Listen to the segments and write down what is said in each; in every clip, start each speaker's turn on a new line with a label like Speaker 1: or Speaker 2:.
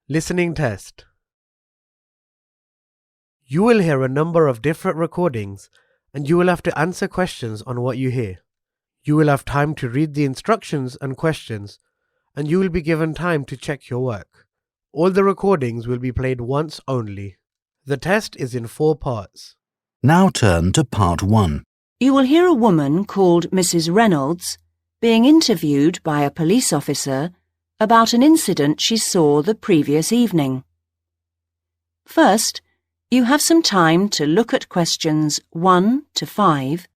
Speaker 1: Listening test. You will hear a number of different recordings and you will have to answer questions on what you hear. You will have time to read the instructions and questions and you will be given time to check your work. All the recordings will be played once only. The test is in 4 parts.
Speaker 2: Now turn to part 1.
Speaker 3: You will hear a woman called Mrs. Reynolds being interviewed by a police officer about an incident she saw the previous evening. First, you have some time to look at questions 1 to 5.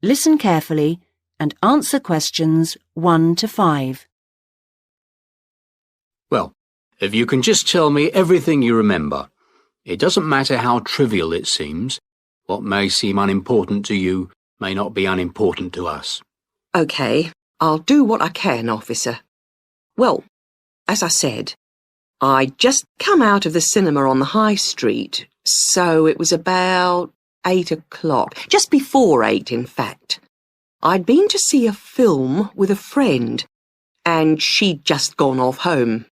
Speaker 3: Listen carefully and answer questions 1 to 5.
Speaker 4: Well, if you can just tell me everything you remember. It doesn't matter how trivial it seems. What may seem unimportant to you may not be unimportant to us.
Speaker 5: OK, I'll do what I can, officer. Well, as I said, I'd just come out of the cinema on the high street, so it was about 8 o'clock, just before 8 in fact. I'd been to see a film with a friend and she'd just gone off home.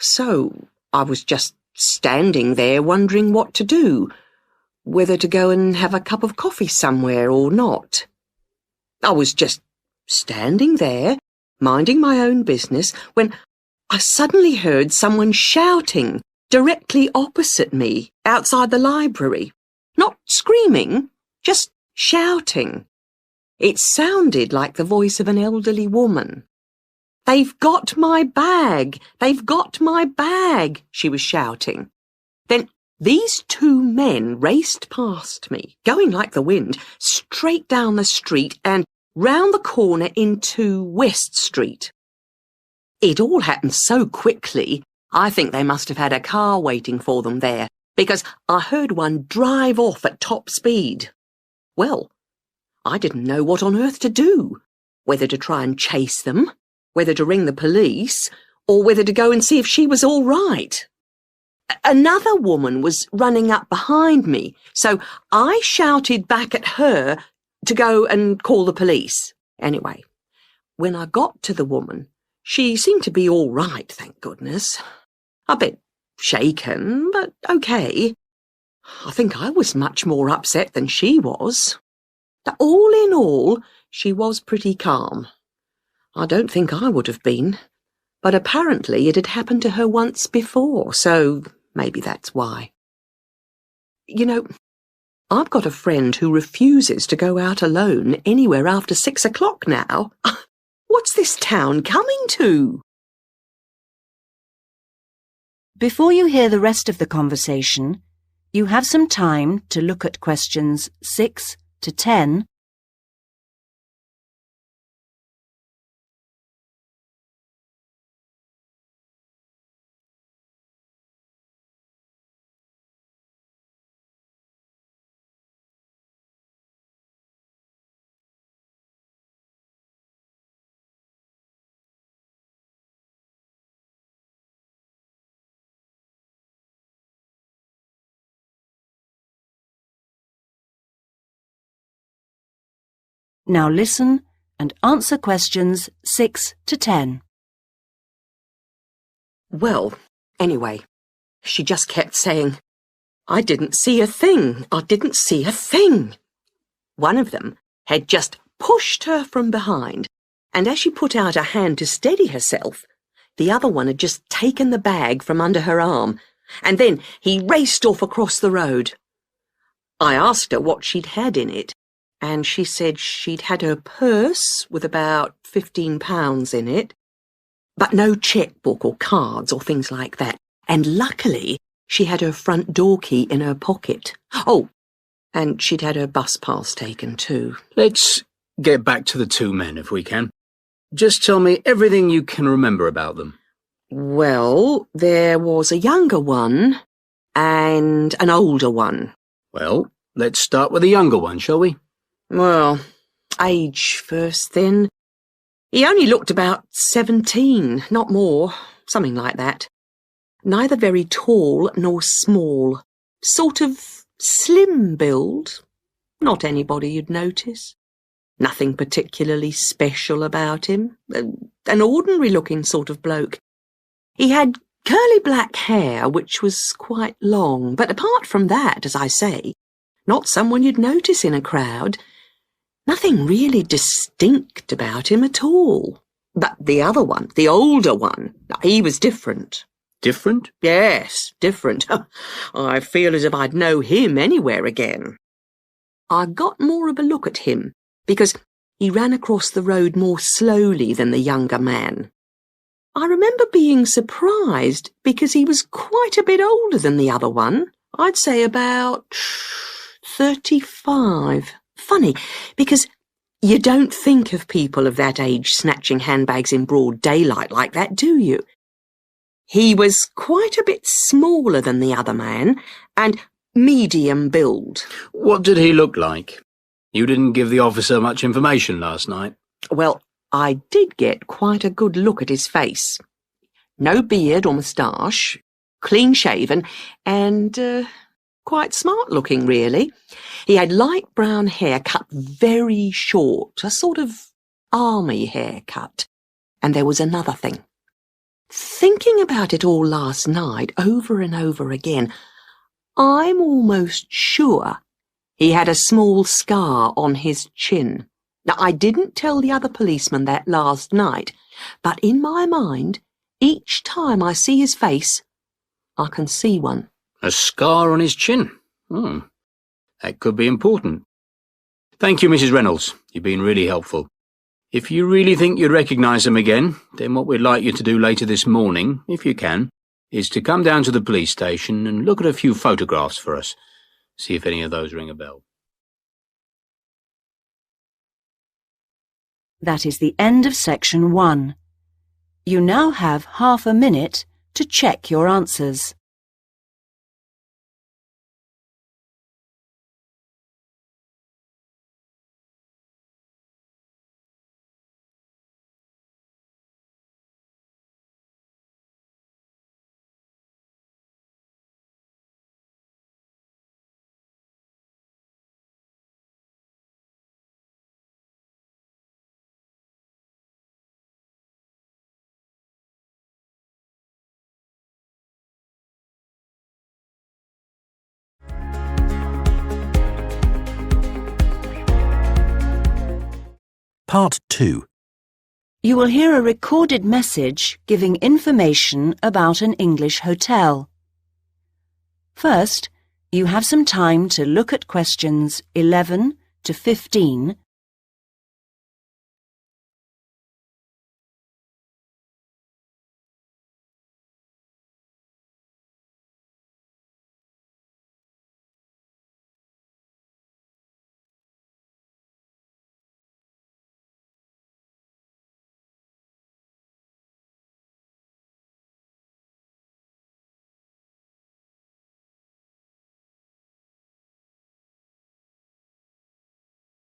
Speaker 5: So I was just standing there wondering what to do, whether to go and have a cup of coffee somewhere or not. I was just standing there, minding my own business, when I suddenly heard someone shouting directly opposite me outside the library. Not screaming, just shouting. It sounded like the voice of an elderly woman. "They've got my bag! They've got my bag!" she was shouting. Then these 2 men raced past me, going like the wind, straight down the street and round the corner into West Street. It all happened so quickly, I think they must have had a car waiting for them there, because I heard one drive off at top speed. Well, I didn't know what on earth to do, whether to try and chase them, whether to ring the police, or whether to go and see if she was all right. Another woman was running up behind me, so I shouted back at her to go and call the police. Anyway, when I got to the woman, she seemed to be all right, thank goodness. A bit shaken, but OK. I think I was much more upset than she was. All in all, she was pretty calm. I don't think I would have been, but apparently it had happened to her once before, so maybe that's why. You know, I've got a friend who refuses to go out alone anywhere after 6 o'clock now. What's this town coming to?
Speaker 3: Before you hear the rest of the conversation, you have some time to look at questions 6 to 10. Now listen and answer questions 6 to 10.
Speaker 5: Well, anyway, she just kept saying, "I didn't see a thing. I didn't see a thing." One of them had just pushed her from behind, and as she put out a hand to steady herself, the other one had just taken the bag from under her arm, and then he raced off across the road. I asked her what she'd had in it, and she said she'd had her purse with about £15 in it, but no chequebook or cards or things like that, and luckily she had her front door key in her pocket. Oh, and she'd had her bus pass taken too.
Speaker 4: Let's get back to the 2 men if we can. Just tell me everything you can remember about them.
Speaker 5: Well, there was a younger one and an older one.
Speaker 4: Well, let's start with the younger one, shall we?
Speaker 5: Well, age first then. He only looked about 17, not more, something like that. Neither very tall nor small. Sort of slim build. Not anybody you'd notice. Nothing particularly special about him. An ordinary-looking sort of bloke. He had curly black hair, which was quite long, but apart from that, as I say, not someone you'd notice in a crowd. Nothing really distinct about him at all. But the other one, the older one, he was different.
Speaker 4: Different?
Speaker 5: Yes, different. I feel as if I'd know him anywhere again. I got more of a look at him, because he ran across the road more slowly than the younger man. I remember being surprised, because he was quite a bit older than the other one. I'd say about 35. Funny, because you don't think of people of that age snatching handbags in broad daylight like that, do you? He was quite a bit smaller than the other man, and medium build.
Speaker 4: What did he look like? You didn't give the officer much information last night.
Speaker 5: Well, I did get quite a good look at his face. No beard or moustache, clean-shaven, and quite smart-looking, really. He had light brown hair cut very short, a sort of army haircut. And there was another thing. Thinking about it all last night, over and over again, I'm almost sure he had a small scar on his chin. Now, I didn't tell the other policeman that last night, but in my mind, each time I see his face, I can see one.
Speaker 4: A scar on his chin? That could be important. Thank you, Mrs. Reynolds. You've been really helpful. If you really think you'd recognise him again, then what we'd like you to do later this morning, if you can, is to come down to the police station and look at a few photographs for us. See if any of those ring a bell.
Speaker 3: That is the end of section 1. You now have half a minute to check your answers.
Speaker 2: Part 2.
Speaker 3: You will hear a recorded message giving information about an English hotel. First, you have some time to look at questions 11 to 15.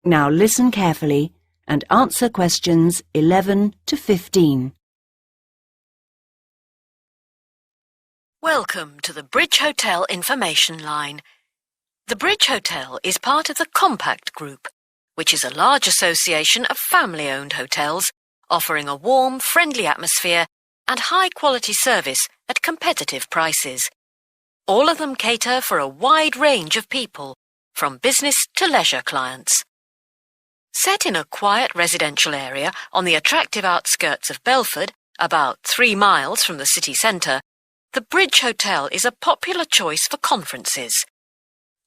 Speaker 3: Now listen carefully and answer questions 11 to 15.
Speaker 6: Welcome to the Bridge Hotel Information Line. The Bridge Hotel is part of the Compact Group, which is a large association of family-owned hotels offering a warm, friendly atmosphere and high-quality service at competitive prices. All of them cater for a wide range of people, from business to leisure clients. Set in a quiet residential area on the attractive outskirts of Belford, about 3 miles from the city centre, the Bridge Hotel is a popular choice for conferences.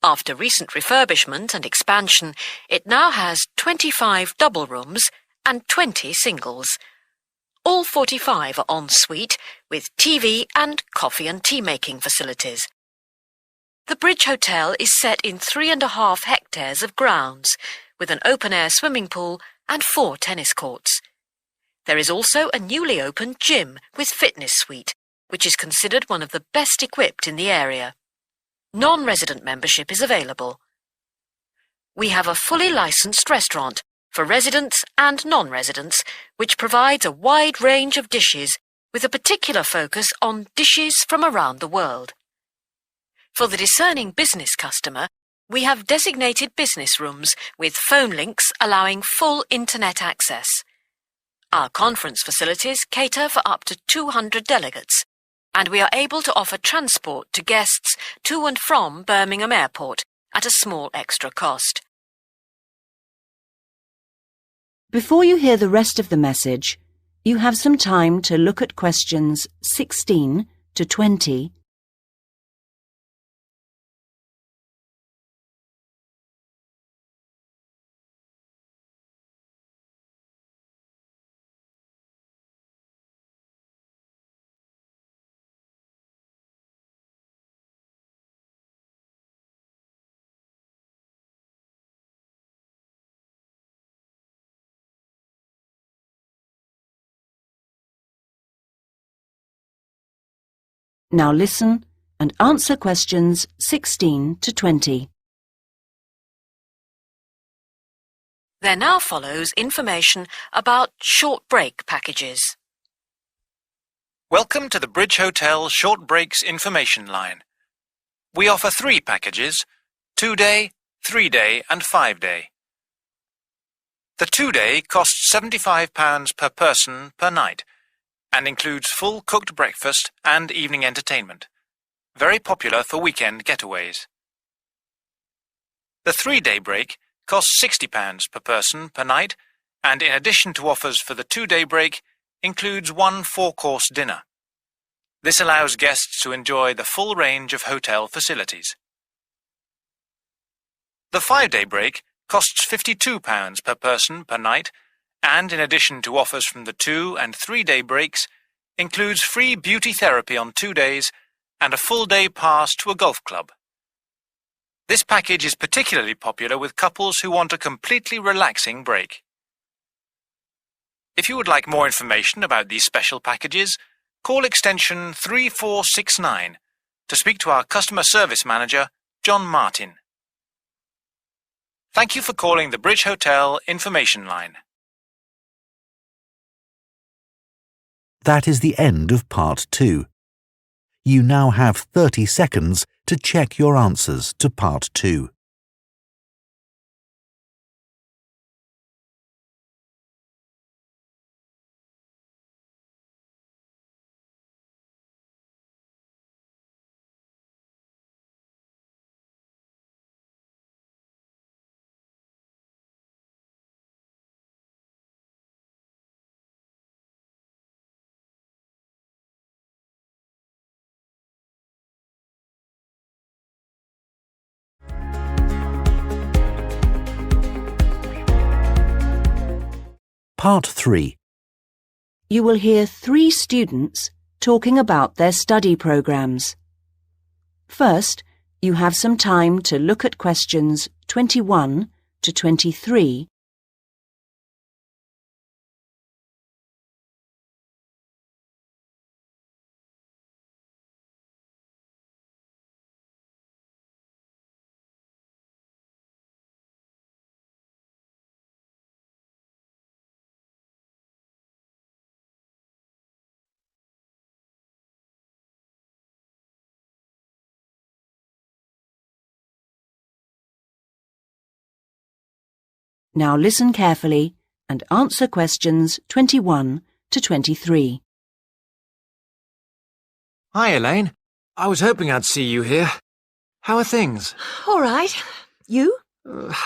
Speaker 6: After recent refurbishment and expansion, it now has 25 double rooms and 20 singles. All 45 are en suite with TV and coffee and tea making facilities. The Bridge Hotel is set in 3.5 hectares of grounds, with an open-air swimming pool and 4 tennis courts. There is also a newly opened gym with fitness suite which is considered one of the best equipped in the area. Non-resident membership is available. We have a fully licensed restaurant for residents and non-residents, which provides a wide range of dishes with a particular focus on dishes from around the world. For the discerning business customer, we have designated business rooms with phone links allowing full internet access. Our conference facilities cater for up to 200 delegates, and we are able to offer transport to guests to and from Birmingham Airport at a small extra cost.
Speaker 3: Before you hear the rest of the message, you have some time to look at questions 16 to 20. Now listen and answer questions 16 to 20.
Speaker 6: There now follows information about short break packages.
Speaker 7: Welcome to the Bridge Hotel Short Breaks Information Line. We offer 3 packages: 2-day, 3-day and 5-day. The 2-day costs £75 per person per night and includes full cooked breakfast and evening entertainment. Very popular for weekend getaways. The 3-day break costs £60 per person per night and in addition to offers for the 2-day break includes 1 4-course dinner. This allows guests to enjoy the full range of hotel facilities. The 5-day break costs £52 per person per night and in addition to offers from the 2- and 3-day breaks, includes free beauty therapy on 2 days and a full-day pass to a golf club. This package is particularly popular with couples who want a completely relaxing break. If you would like more information about these special packages, call extension 3469 to speak to our customer service manager, John Martin. Thank you for calling the Bridge Hotel Information Line.
Speaker 2: That is the end of Part 2. You now have 30 seconds to check your answers to Part 2. Part 3.
Speaker 3: You will hear 3 students talking about their study programs. First, you have some time to look at questions 21 to 23. Now listen carefully and answer questions 21 to 23.
Speaker 8: Hi, Elaine. I was hoping I'd see you here. How are things?
Speaker 5: All right. You?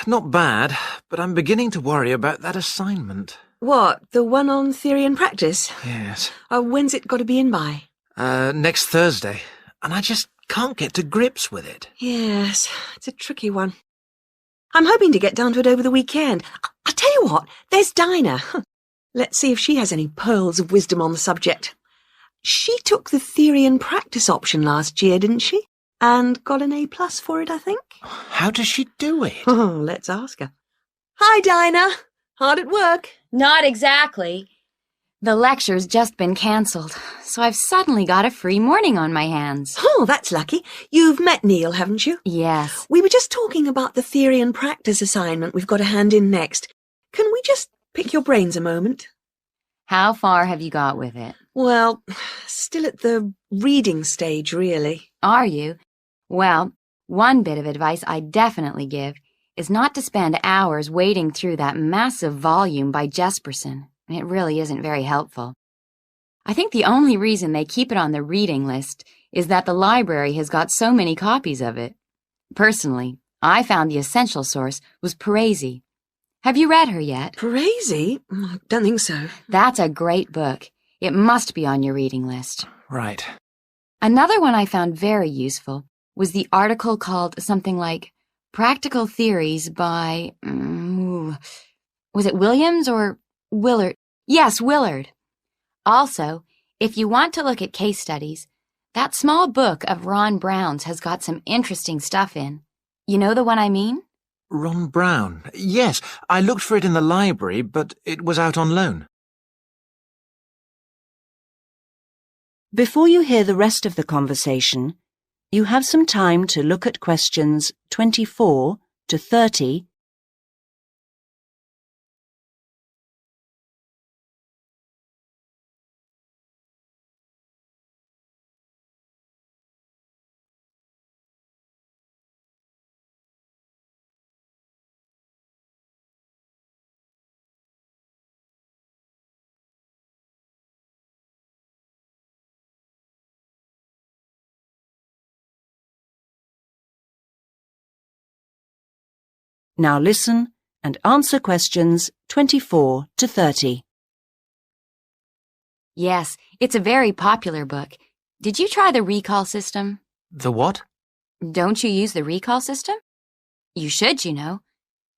Speaker 8: Not bad, but I'm beginning to worry about that assignment.
Speaker 5: What, the one on theory and practice?
Speaker 8: Yes.
Speaker 5: When's it got to be in by?
Speaker 8: Next Thursday. And I just can't get to grips with it.
Speaker 5: Yes, it's a tricky one. I'm hoping to get down to it over the weekend. I'll tell you what, there's Dinah. Let's see if she has any pearls of wisdom on the subject. She took the theory and practice option last year, didn't she? And got an A+ for it, I think.
Speaker 8: How does she do it?
Speaker 5: Oh, let's ask her. Hi, Dinah. Hard at work?
Speaker 9: Not exactly. The lecture's just been cancelled, so I've suddenly got a free morning on my hands.
Speaker 5: Oh, that's lucky. You've met Neil, haven't you?
Speaker 9: Yes.
Speaker 5: We were just talking about the theory and practice assignment we've got to hand in next. Can we just pick your brains a moment?
Speaker 9: How far have you got with it?
Speaker 5: Well, still at the reading stage, really.
Speaker 9: Are you? Well, one bit of advice I definitely give is not to spend hours wading through that massive volume by Jesperson. It really isn't very helpful. I think the only reason they keep it on the reading list is that the library has got so many copies of it. Personally, I found the essential source was Parisi. Have you read her yet?
Speaker 5: Parisi? I don't think so.
Speaker 9: That's a great book. It must be on your reading list.
Speaker 8: Right.
Speaker 9: Another one I found very useful was the article called something like Practical Theories by... was it Williams or Willard? Yes, Willard. Also, if you want to look at case studies, that small book of Ron Brown's has got some interesting stuff in. You know the one I mean?
Speaker 8: Ron Brown. Yes, I looked for it in the library, but it was out on loan.
Speaker 3: Before you hear the rest of the conversation, you have some time to look at questions 24 to 30 Now listen and answer questions 24 to 30.
Speaker 9: Yes, it's a very popular book. Did you try the recall system?
Speaker 8: The what?
Speaker 9: Don't you use the recall system? You should, you know.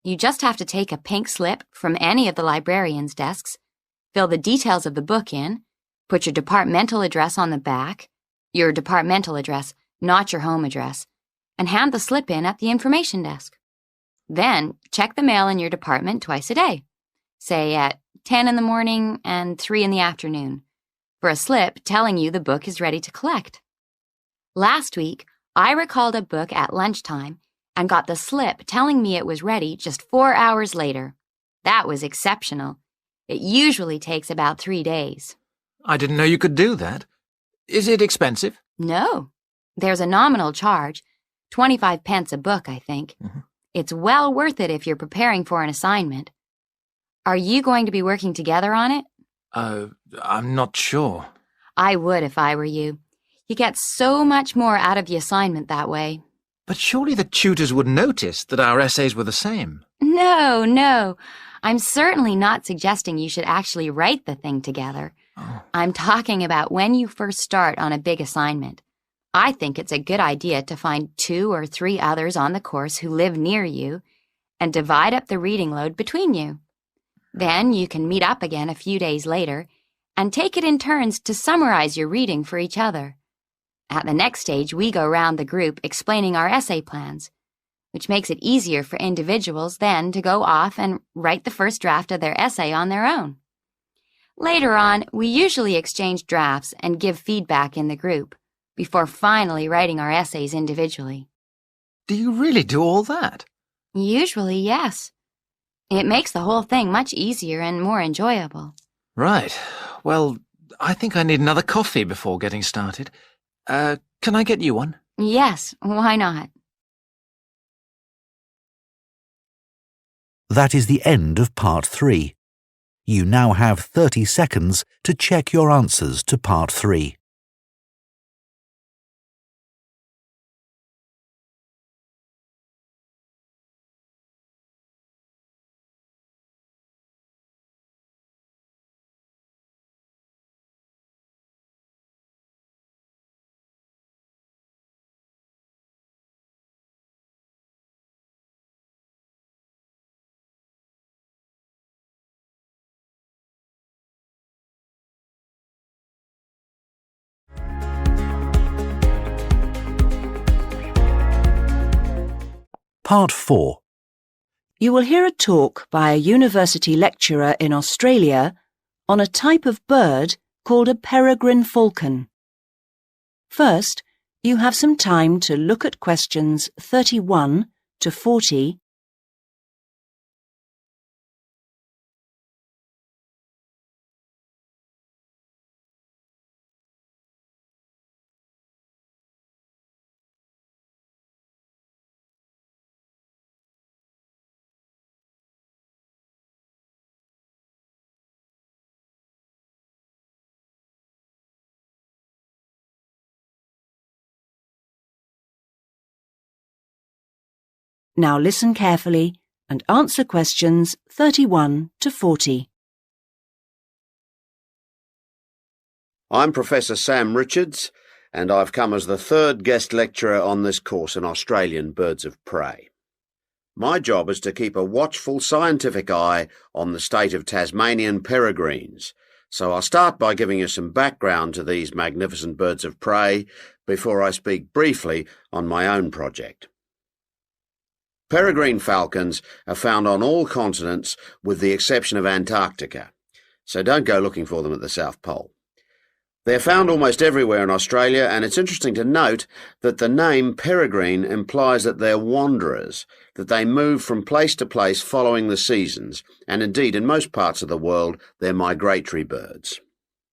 Speaker 9: You just have to take a pink slip from any of the librarian's desks, fill the details of the book in, put your departmental address on the back, your departmental address, not your home address, and hand the slip in at the information desk. Then check the mail in your department twice a day, say at 10 in the morning and 3 in the afternoon, for a slip telling you the book is ready to collect. Last week, I recalled a book at lunchtime and got the slip telling me it was ready just 4 hours later. That was exceptional. It usually takes about 3 days.
Speaker 8: I didn't know you could do that. Is it expensive?
Speaker 9: No. There's a nominal charge, 25 pence a book, I think.
Speaker 8: Mm-hmm.
Speaker 9: It's well worth it if you're preparing for an assignment. Are you going to be working together on it?
Speaker 8: I'm not sure.
Speaker 9: I would if I were you. You get so much more out of the assignment that way.
Speaker 8: But surely the tutors would notice that our essays were the same.
Speaker 9: No. I'm certainly not suggesting you should actually write the thing together.
Speaker 8: Oh.
Speaker 9: I'm talking about when you first start on a big assignment. I think it's a good idea to find 2 or 3 others on the course who live near you and divide up the reading load between you. Then you can meet up again a few days later and take it in turns to summarize your reading for each other. At the next stage, we go round the group explaining our essay plans, which makes it easier for individuals then to go off and write the first draft of their essay on their own. Later on, we usually exchange drafts and give feedback in the group before finally writing our essays individually.
Speaker 8: Do you really do all that?
Speaker 9: Usually, yes. It makes the whole thing much easier and more enjoyable.
Speaker 8: Right. Well, I think I need another coffee before getting started. Can I get you one?
Speaker 9: Yes, why not?
Speaker 2: That is the end of part 3. You now have 30 seconds to check your answers to part 3. Part 4.
Speaker 3: You will hear a talk by a university lecturer in Australia on a type of bird called a peregrine falcon. First, you have some time to look at questions 31 to 40 Now listen carefully and answer questions 31 to 40.
Speaker 10: I'm Professor Sam Richards, and I've come as the third guest lecturer on this course in Australian birds of prey. My job is to keep a watchful scientific eye on the state of Tasmanian peregrines, so I'll start by giving you some background to these magnificent birds of prey before I speak briefly on my own project. Peregrine falcons are found on all continents with the exception of Antarctica, so don't go looking for them at the South Pole. They're found almost everywhere in Australia, and it's interesting to note that the name peregrine implies that they're wanderers, that they move from place to place following the seasons, and indeed in most parts of the world they're migratory birds.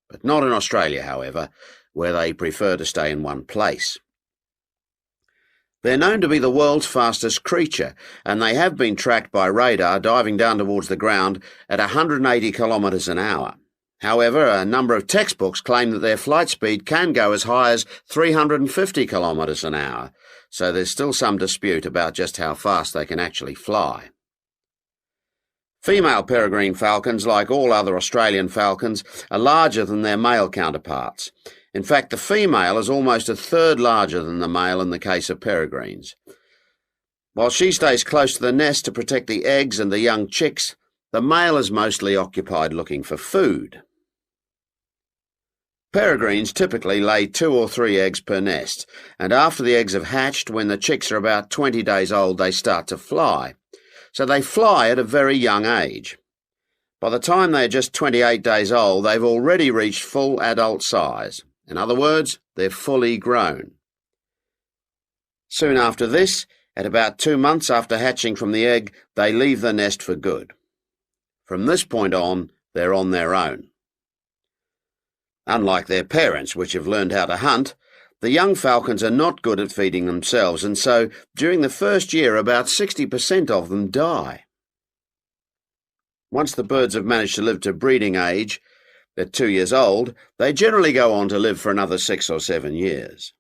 Speaker 10: But not in Australia, however, where they prefer to stay in one place. They're known to be the world's fastest creature, and they have been tracked by radar diving down towards the ground at 180 kilometres an hour. However, a number of textbooks claim that their flight speed can go as high as 350 kilometres an hour, so there's still some dispute about just how fast they can actually fly. Female peregrine falcons, like all other Australian falcons, are larger than their male counterparts. In fact, the female is almost a third larger than the male in the case of peregrines. While she stays close to the nest to protect the eggs and the young chicks, the male is mostly occupied looking for food. Peregrines typically lay 2 or 3 eggs per nest, and after the eggs have hatched, when the chicks are about 20 days old, they start to fly. So they fly at a very young age. By the time they're just 28 days old, they've already reached full adult size. In other words, they're fully grown. Soon after this, at about 2 months after hatching from the egg, they leave the nest for good. From this point on, they're on their own. Unlike their parents, which have learned how to hunt, the young falcons are not good at feeding themselves, and so during the first year about 60% of them die. Once the birds have managed to live to breeding age, at 2 years old, they generally go on to live for another 6 or 7 years.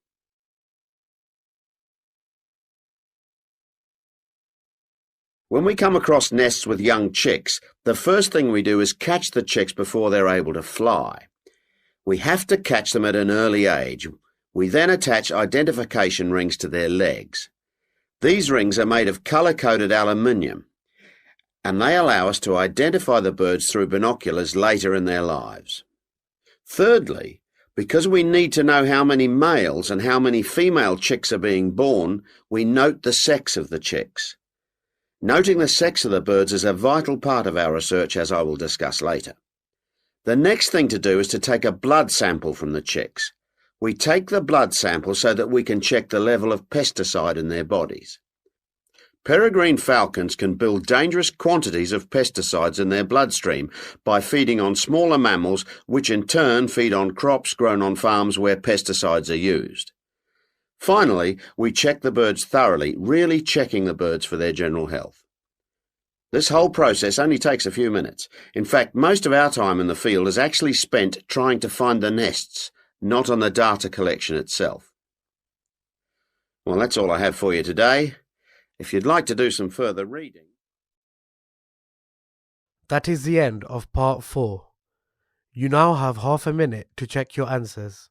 Speaker 10: When we come across nests with young chicks, the first thing we do is catch the chicks before they're able to fly. We have to catch them at an early age. We then attach identification rings to their legs. These rings are made of colour-coded aluminium, and they allow us to identify the birds through binoculars later in their lives. Thirdly, because we need to know how many males and how many female chicks are being born, we note the sex of the chicks. Noting the sex of the birds is a vital part of our research, as I will discuss later. The next thing to do is to take a blood sample from the chicks. We take the blood sample so that we can check the level of pesticide in their bodies. Peregrine falcons can build dangerous quantities of pesticides in their bloodstream by feeding on smaller mammals, which in turn feed on crops grown on farms where pesticides are used. Finally, we check the birds thoroughly, really checking the birds for their general health. This whole process only takes a few minutes. In fact, most of our time in the field is actually spent trying to find the nests, not on the data collection itself. Well, that's all I have for you today. If you'd like to do some further reading...
Speaker 1: That is the end of part 4. You now have half a minute to check your answers.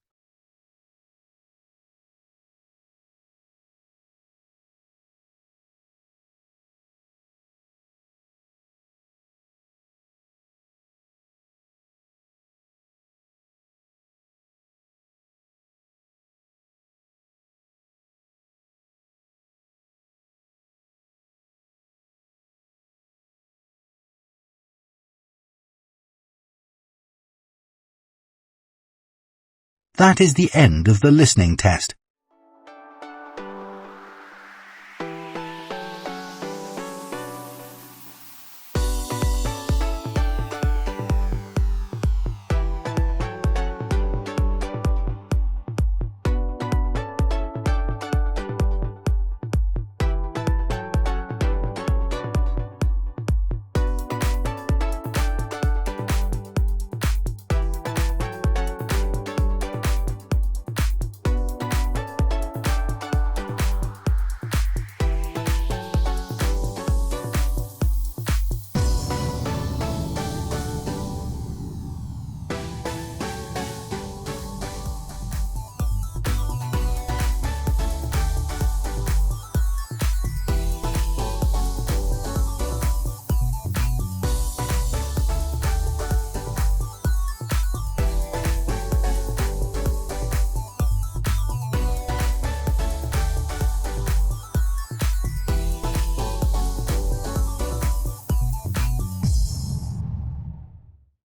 Speaker 2: That is the end of the listening test.